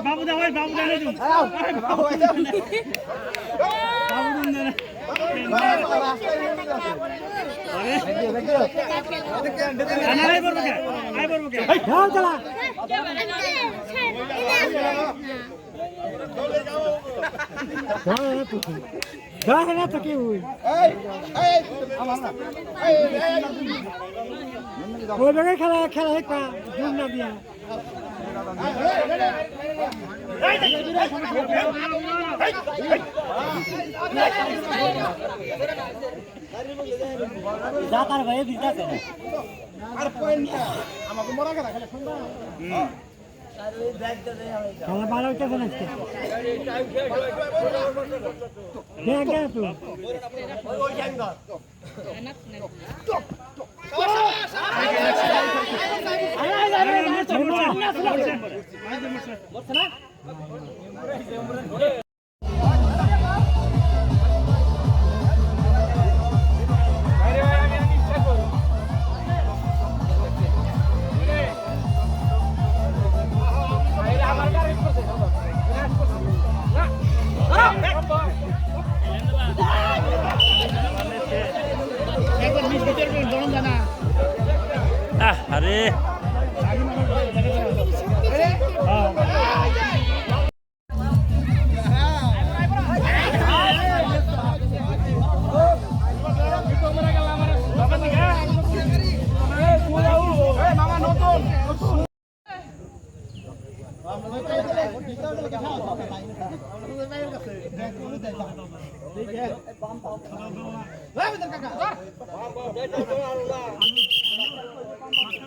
বাবু দা ভাই বাবু দা নেই বাবু খেলা খেলা না দিয়া যাতার ভাই দিতে আর পয়েন্ট আমাকে মরা গেল খেলা সুন্দর খেলা ভালো হইতেছে না দেখ দেখ তুই আরে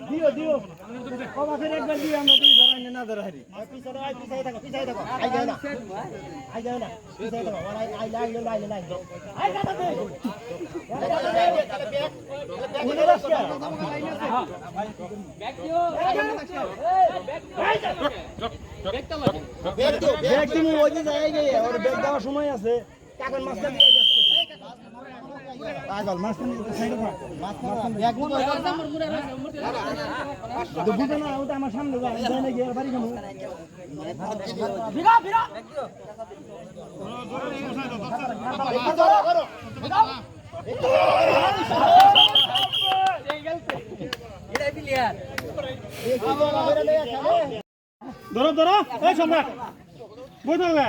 দিও দিও কবা ফের একবার দিও আমরা দুই ধরাই না ধরাই পিছাই থাকো আই যাও না পিছাই থাকো আই লাই আই কাটা দে ব্যাগ তুমি ওই যে জায়গায় গিয়ে ওর ব্যাগ দেওয়ার সময় আছে কাগজ মাছটা দিয়ে যাচ্ছে পাগল মাছ সাইডে থাক মাছ ব্যাগ মতো তো বুঝে না ওটা আমার সামনে যায় জানে গিয়ে বাড়ি কেন ভিড়া ভিড়া ধরো ধরো এই সম্রাট বুঝলে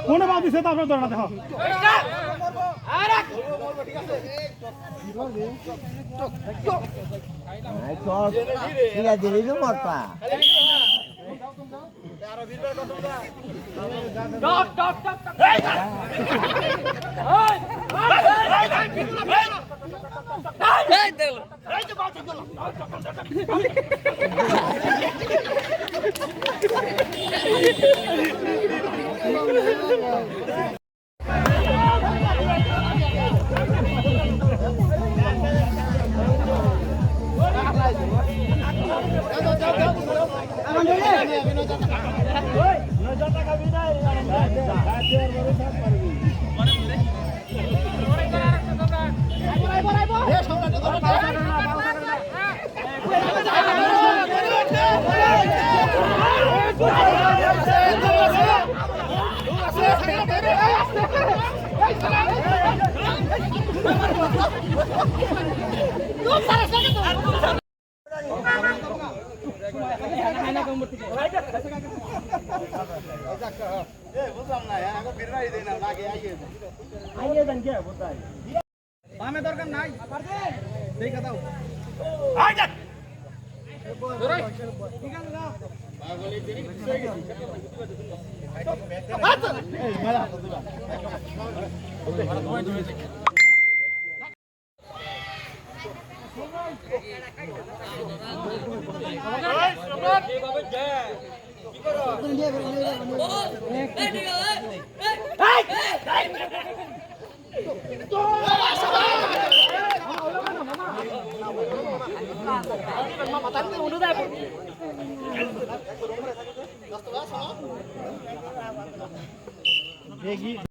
কোনে বাদ দিছে তারপর ধরো দেখো দরকার নাই দেখা দাও দেখি